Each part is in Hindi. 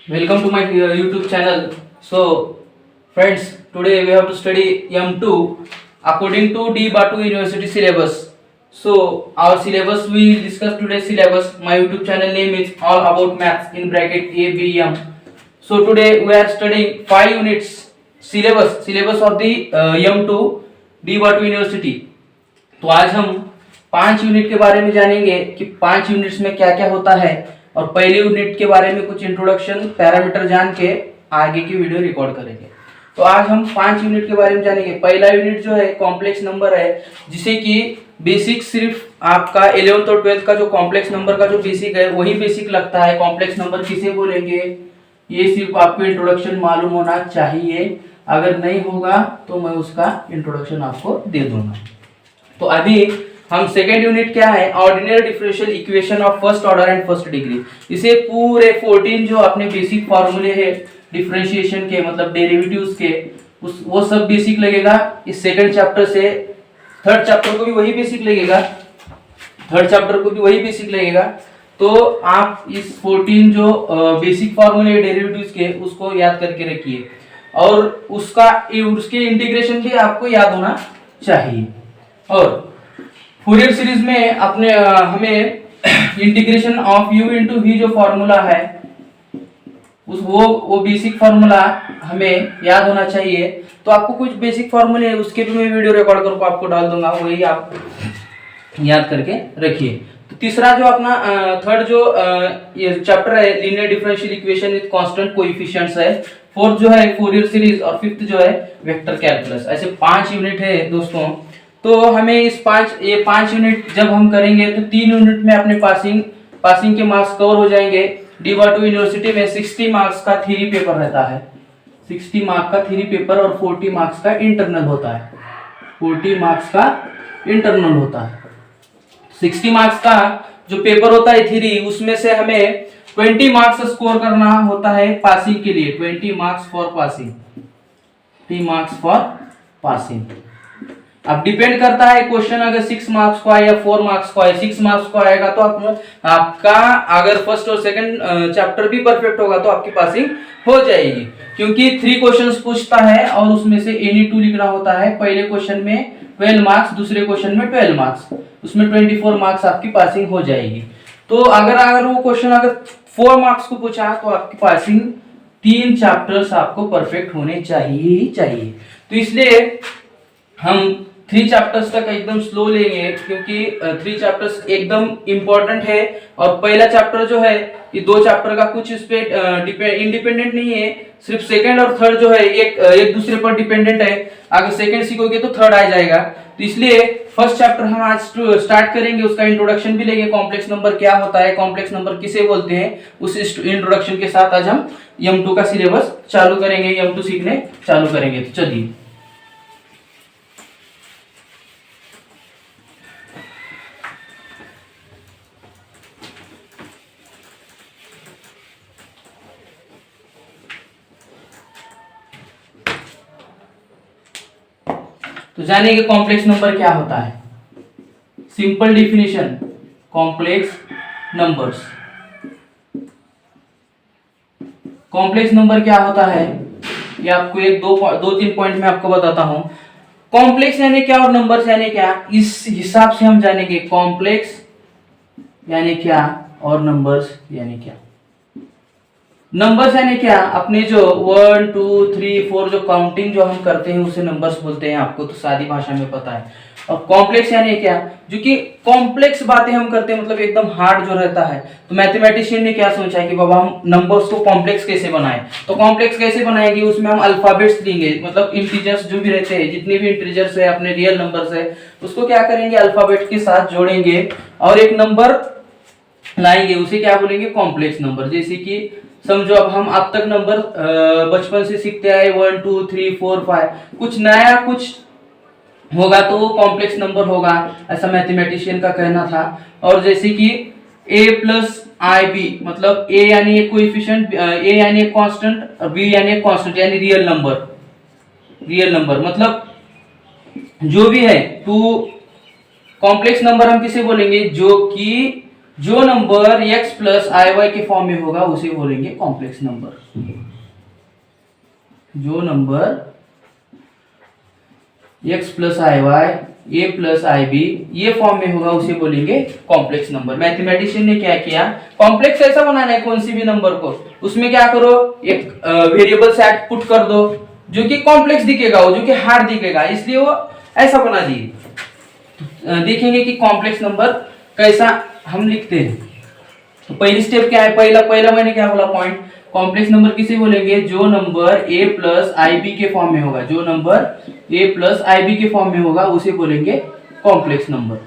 Welcome to my YouTube channel. So, friends, today we have to study M2 according to D. Batu University syllabus. So, our syllabus we will discuss today's syllabus. My YouTube channel name is All About Maths in bracket ABM. So, today we are studying 5 units syllabus of the M2 D. Batu University. तो आज हम 5 यूनिट के बारे में जानेंगे कि 5 यूनिट्स में क्या क्या होता है और पहली यूनिट के बारे में कुछ इंट्रोडक्शन पैरामीटर जान के आगे की वीडियो रिकॉर्ड करेंगे। तो आज हम 5 यूनिट के बारे में जानेंगे। पहला यूनिट जो है कॉम्प्लेक्स नंबर है, जिसे कि बेसिक सिर्फ आपका 11th और 12th का जो कॉम्प्लेक्स नंबर का जो बेसिक है वही बेसिक लगता है। कॉम्प्लेक्स नंबर किसे बोलेंगे ये सिर्फ आपको इंट्रोडक्शन मालूम होना चाहिए, अगर नहीं होगा तो मैं उसका इंट्रोडक्शन आपको दे दूंगा। तो अभी हम सेकेंड यूनिट क्या है, ordinary differential equation of first order and first degree. इसे पूरे 14 जो अपने बेसिक फॉर्मूले है डिफरेंशिएशन के, मतलब डेरिवेटिव्स के, वो सब बेसिक लगेगा इस सेकंड चैप्टर से। थर्ड चैप्टर को भी वही बेसिक लगेगा। तो आप इस 14 जो बेसिक फॉर्मूले डेरिवेटिव्स के उसको याद करके रखिए और उसके इंटीग्रेशन भी आपको याद होना चाहिए। और फूरियर सीरीज में हमें integration of u into v जो फॉर्मूला है वो बेसिक फॉर्मूला हमें याद होना चाहिए। तो आपको कुछ बेसिक फॉर्मूले है उसके भी मैं वीडियो रिकॉर्ड करके आपको डाल दूंगा, वही आप याद करके रखिए। तो तीसरा जो अपना थर्ड जो ये चैप्टर है linear differential equation with constant coefficients है। फोर्थ जो है फूरियर सीरीज और फिफ्थ जो है वेक्टर कैलकुलस। ऐसे 5 यूनिट है दोस्तों। तो हमें ये 5 यूनिट जब हम करेंगे तो 3 यूनिट में अपने पासिंग के मार्क्स कवर हो जाएंगे। डी बाटू यूनिवर्सिटी में 60 मार्क्स का थ्योरी पेपर रहता है, 60 मार्क्स का थ्योरी पेपर और 40 मार्क्स का इंटरनल होता है। 60 मार्क्स का जो पेपर होता है थ्योरी, उसमें से हमें 20 मार्क्स स्कोर करना होता है पासिंग के लिए। 20 मार्क्स फॉर पासिंग। अब डिपेंड करता है क्वेश्चन अगर 6 मार्क्स को आए या 4 मार्क्स को आए। 6 मार्क्स को आएगा तो आपका अगर फर्स्ट और सेकंड चैप्टर भी परफेक्ट होगा तो आपकी पासिंग हो जाएगी, क्योंकि 3 क्वेश्चंस पूछता है और उसमें से एनी 2 लिखना होता है। पहले क्वेश्चन में 12 मार्क्स, दूसरे क्वेश्चन में 12 मार्क्स, उसमें 24 मार्क्स आपकी पासिंग हो जाएगी। तो अगर वो क्वेश्चन अगर 4 मार्क्स को पूछा तो आपकी पासिंग 3 चैप्टर्स आपको परफेक्ट होने चाहिए। तो इसलिए हम 3 चैप्टर्स तक एकदम स्लो लेंगे, क्योंकि 3 चैप्टर्स एकदम इंपॉर्टेंट है। और पहला चैप्टर जो है ये 2 चैप्टर का कुछ इस पे इंडिपेंडेंट नहीं है, सिर्फ सेकंड और थर्ड जो है एक दूसरे पर डिपेंडेंट है। अगर सेकंड सीखोगे तो थर्ड आ जाएगा। तो इसलिए फर्स्ट चैप्टर हम आज स्टार्ट करेंगे, उसका इंट्रोडक्शन भी लेंगे। कॉम्प्लेक्स नंबर क्या होता है, कॉम्प्लेक्स नंबर किसे बोलते हैं, उस इंट्रोडक्शन के साथ आज हम M2 का सिलेबस चालू करेंगे, M2 सीखने चालू करेंगे। तो चलिए तो जानेंगे कॉम्प्लेक्स नंबर क्या होता है। सिंपल डिफिनेशन कॉम्प्लेक्स नंबर क्या होता है ये आपको दो तीन पॉइंट में आपको बताता हूं। कॉम्प्लेक्स यानी क्या और नंबर्स यानी क्या, इस हिसाब से हम जानेंगे कॉम्प्लेक्स यानी क्या और नंबर्स यानी क्या। नंबर्स यानी क्या, अपने जो 1 2 3 4 जो काउंटिंग जो हम करते हैं उसे नंबर्स बोलते हैं, आपको तो सादी भाषा में पता है। और कॉम्प्लेक्स यानी क्या, जो कि कॉम्प्लेक्स बातें हम करते हैं, मतलब एकदम हार्ड जो रहता है। तो मैथमेटिशियन ने क्या सोचा है कि बाबा हम नंबर्स को कॉम्प्लेक्स कैसे बनाएं। तो कॉम्प्लेक्स कैसे बनाएंगे, उसमें हम अल्फाबेट्स देंगे, मतलब इंटीजर्स जो भी रहते हैं, जितने भी इंटीजर्स है अपने रियल नंबर्स है, उसको क्या करेंगे अल्फाबेट के साथ जोड़ेंगे और एक नंबर लाएंगे, उसे क्या बोलेंगे कॉम्प्लेक्स नंबर। जैसे कि समझो अब तक नंबर बचपन से सीखते आए 1 2 3 4 5, कुछ नया कुछ होगा तो वो कॉम्प्लेक्स नंबर होगा, ऐसा मैथमेटिशियन का कहना था। और जैसे कि a प्लस आई बी, मतलब a यानी एक कोएफिशिएंट, a यानी एक कांस्टेंट और b यानी एक कांस्टेंट यानी रियल नंबर मतलब जो भी है। तो कॉम्प्लेक्स नंबर हम किसे बोलेंगे, जो कि जो नंबर x प्लस आई वाई के फॉर्म में होगा उसे बोलेंगे कॉम्प्लेक्स नंबर। जो number x plus I Y A plus i B ये फॉर्म में होगा उसे बोलेंगे कॉम्प्लेक्स नंबर। मैथमेटिशियन ने क्या किया, कॉम्प्लेक्स ऐसा बनाना है कोई सी भी नंबर को, उसमें क्या करो, एक वेरिएबल सेट पुट कर दो जो कि कॉम्प्लेक्स दिखेगा, वो जो कि हार्ड दिखेगा, इसलिए वो ऐसा बना दिए। देखेंगे कि कॉम्प्लेक्स नंबर कैसा हम लिखते हैं। तो पहली स्टेप क्या है, पहला मैंने क्या बोला पॉइंट, कॉम्प्लेक्स नंबर किसे बोलेंगे, जो number a plus i b के फॉर्म में होगा, जो number a plus i b के फॉर्म में होगा उसे बोलेंगे कॉम्प्लेक्स नंबर।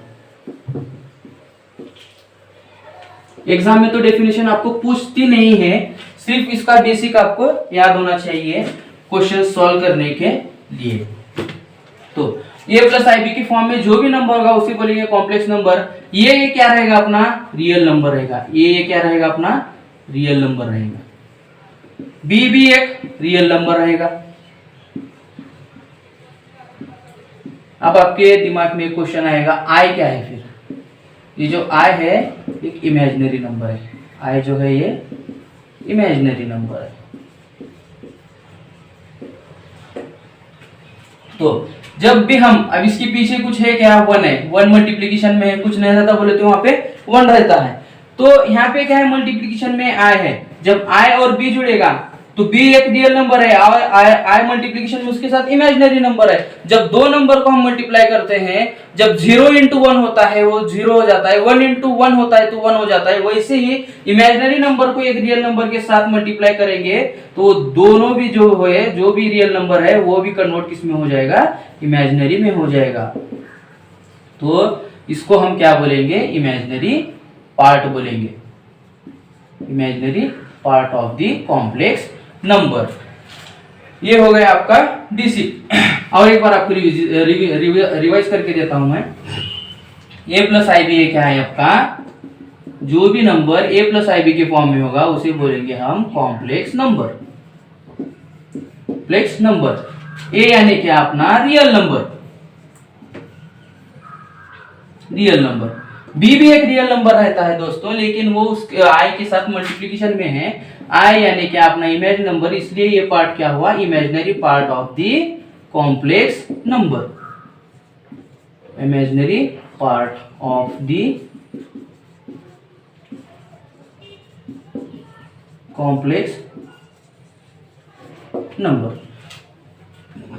एग्जाम में तो डेफिनेशन आपको पूछती नहीं है, सिर्फ इसका बेसिक आपको याद होना चाहिए क्वेश्चन सॉल्व करने के लिए। तो a प्लस आई बी के फॉर्म में जो भी नंबर होगा उसे बोलेंगे कॉम्प्लेक्स नंबर। ये क्या रहेगा अपना रियल नंबर रहेगा, ये क्या रहेगा अपना रियल नंबर रहेगा, b भी एक रियल नंबर रहेगा। अब आपके दिमाग में एक क्वेश्चन आएगा i क्या है, फिर ये जो i है एक इमेजिनरी नंबर है, i जो है ये इमेजिनरी नंबर है। तो जब भी हम, अब इसके पीछे कुछ है क्या, वन है, वन मल्टीप्लीकेशन में है, कुछ नहीं रहता बोले तो वहां पे वन रहता है। तो यहाँ पे क्या है, मल्टीप्लीकेशन में i है, जब i और b जुड़ेगा तो b एक रियल नंबर है, i मल्टीप्लीकेशन में उसके साथ इमेजिनरी नंबर है। जब दो नंबर को हम मल्टीप्लाई करते हैं, जब 0 इंटू 1 होता है वो 0 हो जाता है, 1 इंटू 1 होता है तो 1 हो जाता है। वैसे ही इमेजिनरी नंबर को एक रियल नंबर के साथ मल्टीप्लाई करेंगे तो दोनों भी जो है, जो भी रियल नंबर है वो भी कन्वर्ट किस में हो जाएगा, इमेजिनरी में हो जाएगा। तो इसको हम क्या बोलेंगे, इमेजिनरी पार्ट बोलेंगे, imaginary part of the complex number. ये हो गया आपका डीसी। और एक बार आपको रिवाइज करके देता हूं मैं। a प्लस आई बी क्या है आपका, जो भी number a plus i b के फॉर्म में होगा उसे बोलेंगे हम complex number. Complex number a यानी क्या अपना real number, real number. b भी एक रियल नंबर रहता है दोस्तों, लेकिन वो उस i के साथ मल्टीप्लिकेशन में है, i यानी क्या अपना इमेजिनरी नंबर, इसलिए ये पार्ट क्या हुआ, imaginary part of the complex number, imaginary part of the complex number.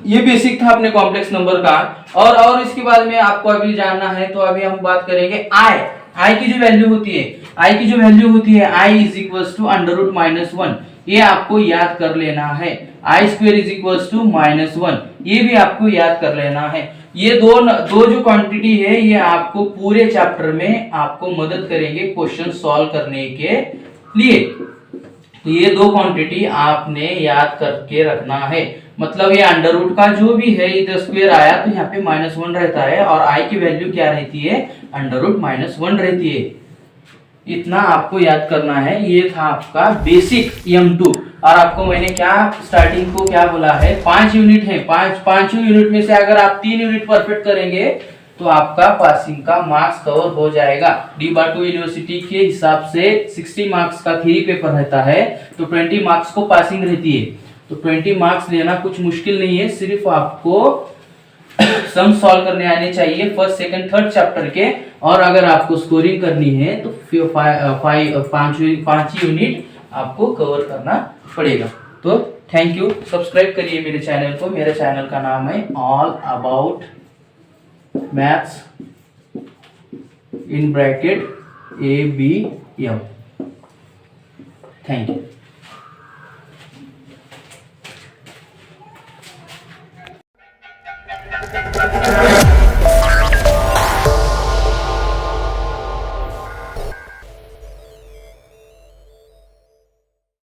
ये बेसिक था अपने कॉम्प्लेक्स नंबर का। और इसके बाद में आपको अभी जानना है तो अभी हम बात करेंगे आई की जो वैल्यू होती है, आई की जो वैल्यू होती है, I is equal to under root -1, ये आपको याद कर लेना है। I square is equal to -1, ये भी आपको याद कर लेना है। ये दो जो क्वांटिटी है ये आपको पूरे चैप्टर में आपको मदद करेंगे क्वेश्चन सॉल्व करने के लिए। तो ये दो क्वांटिटी आपने याद करके रखना है। मतलब ये अंडर रूट का जो भी है इधर स्क्वायर आया तो यहाँ पे -1 रहता है और आई की वैल्यू क्या रहती है, अंडर रूट -1 रहती है। इतना आपको याद करना है। ये था आपका बेसिक M2। और आपको मैंने क्या स्टार्टिंग को क्या बोला है, 5 यूनिट है, पांचों यूनिट में से अगर आप 3 यूनिट परफेक्ट करेंगे तो आपका पासिंग का मार्क्स कवर हो जाएगा। D/2 यूनिवर्सिटी के हिसाब से 60 मार्क्स का थ्योरी पेपर रहता है तो 20 मार्क्स को पासिंग रहती है। तो 20 मार्क्स लेना कुछ मुश्किल नहीं है, सिर्फ आपको सम सॉल्व करने आने चाहिए फर्स्ट सेकंड थर्ड चैप्टर के। और अगर आपको स्कोरिंग करनी है तो 5 यूनिट आपको कवर करना पड़ेगा। तो थैंक यू, सब्सक्राइब करिए मेरे चैनल को। मेरे चैनल का नाम है all about maths in bracket ABM। Thank you.